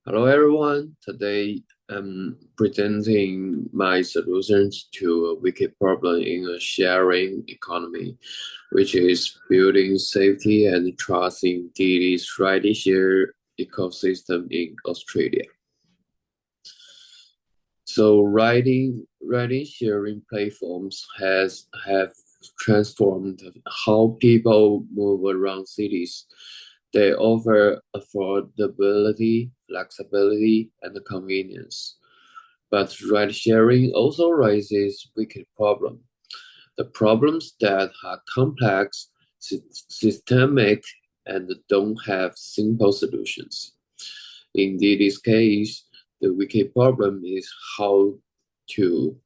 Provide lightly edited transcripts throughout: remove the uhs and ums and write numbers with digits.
Hello everyone. Today I'm presenting my solutions to a wicked problem in a sharing economy, which is building safety and trust in Diddy's rideshare ecosystem in Australia. So riding sharing platforms have transformed how people move around cities. They offer affordability, flexibility, and convenience. But ride sharing also raises wicked problems. The problems that are complex, systemic, and don't have simple solutions. In this case, the wicked problem is how to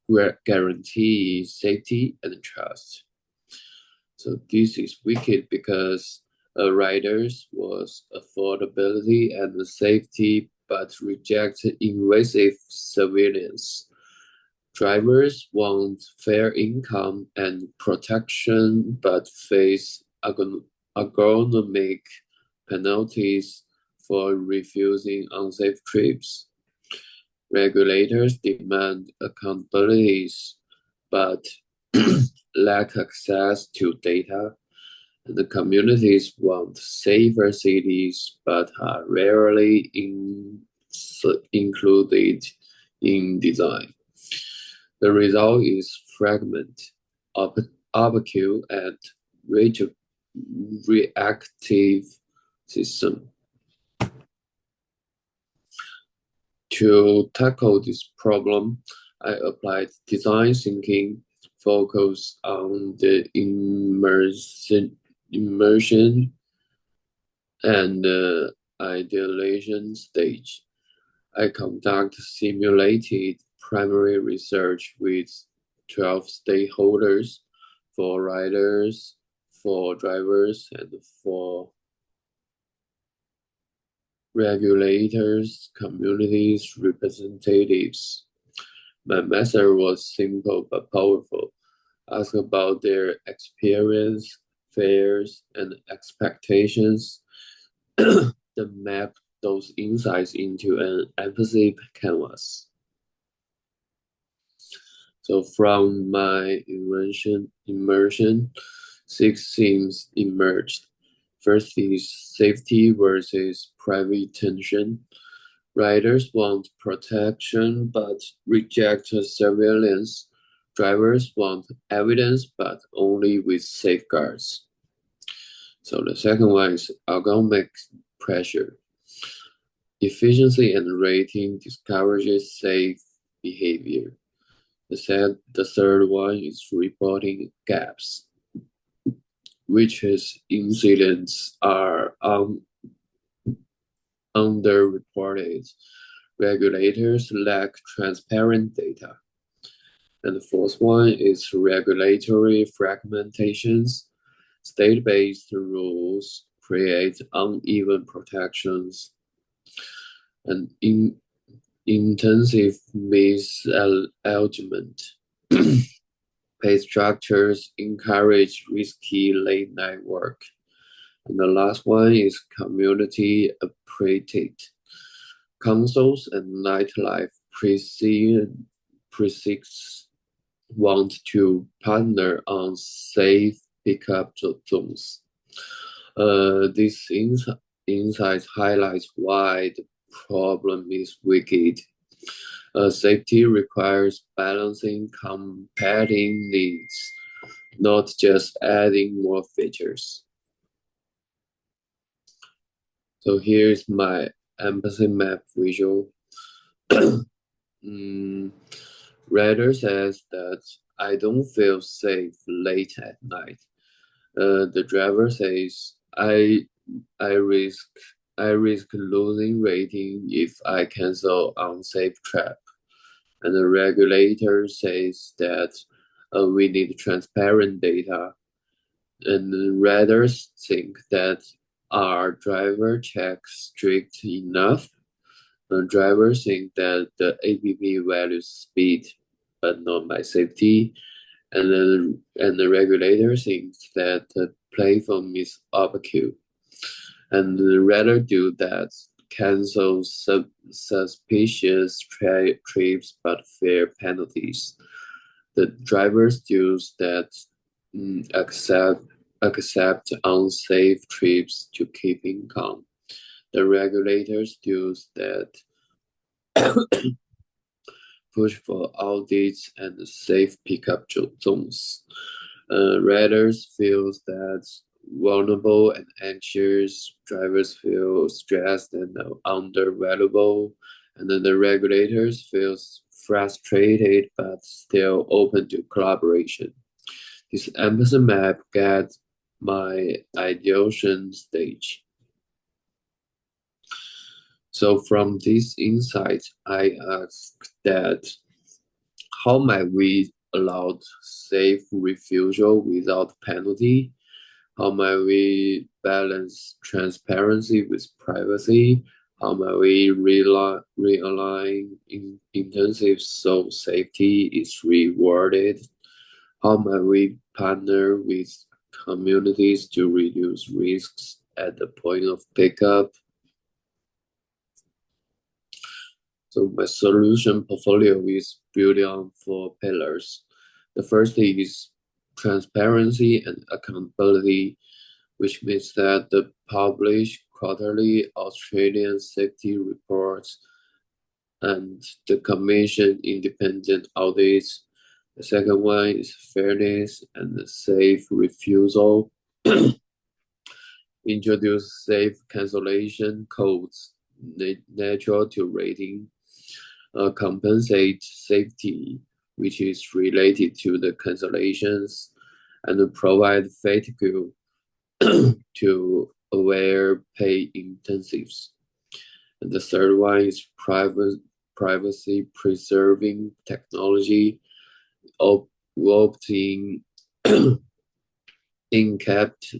guarantee safety and trust. So this is wicked because riders was affordability and safety, but rejected invasive surveillance. Drivers want fair income and protection, but face agronomic penalties for refusing unsafe trips. Regulators demand accountabilities, but lack access to data. The communities want safer cities, but are rarely included in design. The result is fragment, barbecue, and reactive system. To tackle this problem, I applied design thinking, focus on the immersion and ideation stage. I conduct simulated primary research with 12 stakeholders for riders, for drivers, and for regulators, communities, representatives. My method was simple but powerful. Ask about their experience, fears, and expectations. Then map those insights into an empathy canvas. So from my immersion, six themes emerged. First is safety versus private tension. Riders want protection but reject surveillance. Drivers want evidence but only with safeguards. So the second one is algorithmic pressure. Efficiency and rating discourages safe behavior. The third one is reporting gaps, which is incidents are underreported. Regulators lack transparent data. And the fourth one is regulatory fragmentations. State-based rules create uneven protections and intensive misalignment. Pay structures encourage risky late-night work. And the last one is community appreciated. Councils and nightlife precincts want to partner on safe pickup zones. This insight highlights why the problem is wicked. Safety requires balancing competing needs, not just adding more features. So here's my empathy map visual. mm, Reader says that I don't feel safe late at night. The driver says I risk I risk losing rating if I cancel unsafe trip. And the regulator says that we need transparent data. And riders think that our driver checks strict enough. Drivers think that the APP values speed, but not my safety. And the regulator thinks that the platform is overkill and rather do that cancel suspicious trips but fear penalties. The drivers use that accept unsafe trips to keep income. The regulators use that push for audits and safe pickup zones. Riders feel that vulnerable and anxious. Drivers feel stressed and undervaluable, and then the regulators feel frustrated but still open to collaboration. This empathy map gets my ideation stage. So from this insight, I asked that how might we allow safe refusal without penalty? How might we balance transparency with privacy? How might we realign incentives so safety is rewarded? How might we partner with communities to reduce risks at the point of pickup? So my solution portfolio is built on four pillars. The first is transparency and accountability, which means that the publish quarterly Australian safety reports and the commission independent audits. The second one is fairness and safe refusal. Introduce safe cancellation codes natural to rating. Compensate safety, which is related to the cancellations, and provide fatigue to aware pay intensives. And the third one is privacy preserving technology, opting in-capped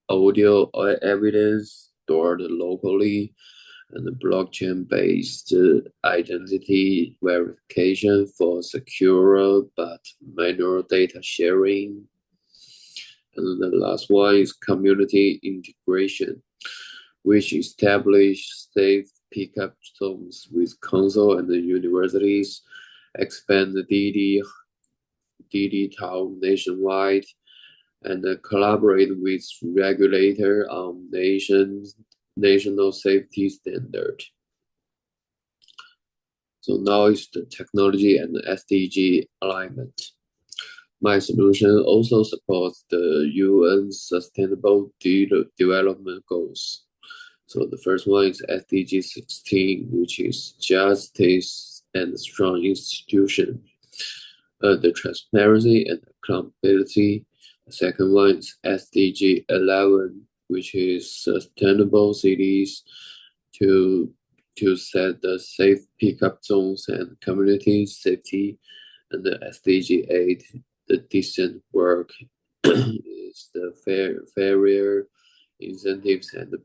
audio or evidence stored locally, and the blockchain-based identity verification for secure but manual data sharing. And the last one is community integration, which establish safe pickup zones with council and the universities, expand the DD town nationwide, and collaborate with regulator on national safety standard. So now is the technology and the SDG alignment. My solution also supports the UN Sustainable Development Goals. So the first one is SDG 16, which is justice and strong institution. The transparency and accountability. The second one is SDG 11, which is sustainable cities to set the safe pickup zones and community safety. And the SDG 8, the decent work, is the fairer incentives and the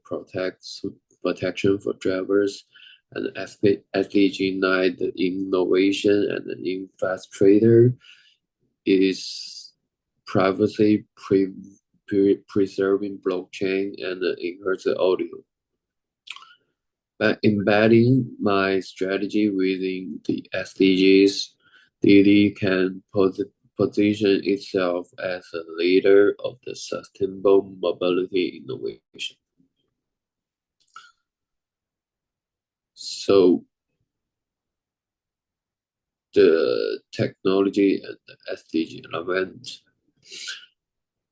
protection for drivers. And SDG 9, the innovation and the infrastructure, is privacy preserving blockchain and enhance audio. By embedding my strategy within the SDGs, DD can position itself as a leader of the sustainable mobility innovation. So the technology and the SDG element.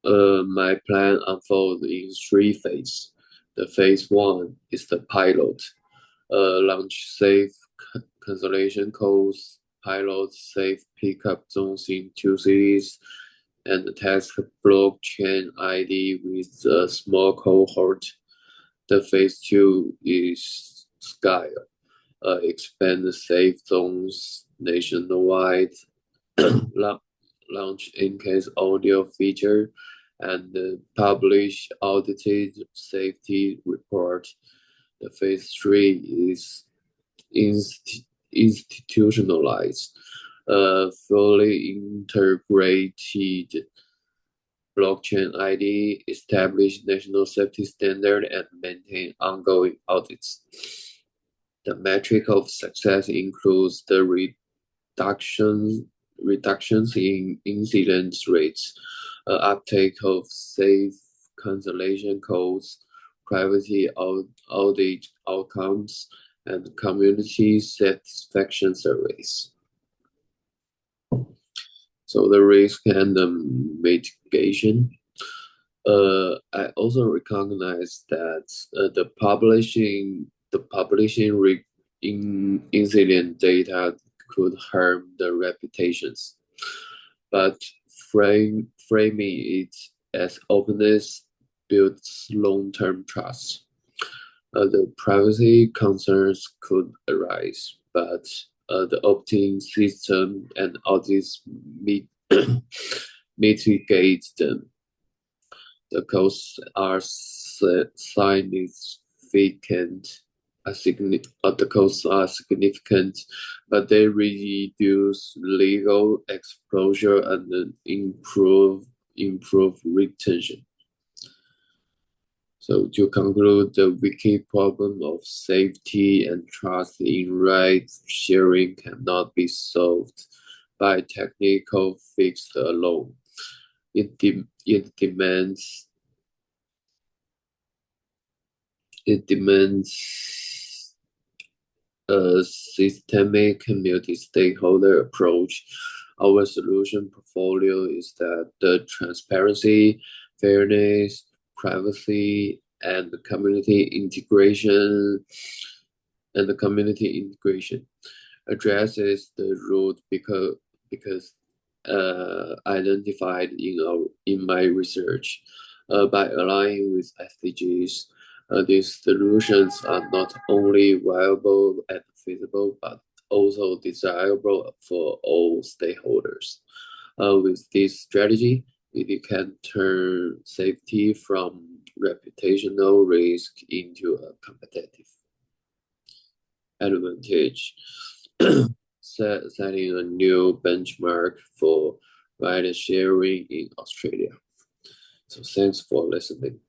My plan unfolds in three phases. The phase one is the pilot. Launch safe cancellation codes, pilot safe pickup zones in 2 cities, and test blockchain ID with a small cohort. The phase two is scale. Expand the safe zones nationwide, launch in-case audio feature, and publish audited safety report. The phase three is institutionalized, fully integrated blockchain ID, establish national safety standard, and maintain ongoing audits. The metric of success includes the reductions in incident rates, uptake of safe cancellation codes, privacy audit outcomes, and community satisfaction surveys. So the risk and the mitigation. I also recognize that the publishing incident data could harm the reputations, but framing it as openness builds long-term trust. The privacy concerns could arise, but the opt-in system and audits mitigate them. The costs are significant. The costs are significant, but they reduce legal exposure and improve retention. So to conclude, the wiki problem of safety and trust in ride sharing cannot be solved by technical fix alone. It demands a systemic multi-stakeholder approach. Our solution portfolio is that the transparency, fairness, privacy, and the community integration addresses the root because identified in my research. By aligning with SDGs, these solutions are not only viable and feasible, but also desirable for all stakeholders. With this strategy, we can turn safety from reputational risk into a competitive advantage, setting a new benchmark for ride sharing in Australia. So thanks for listening.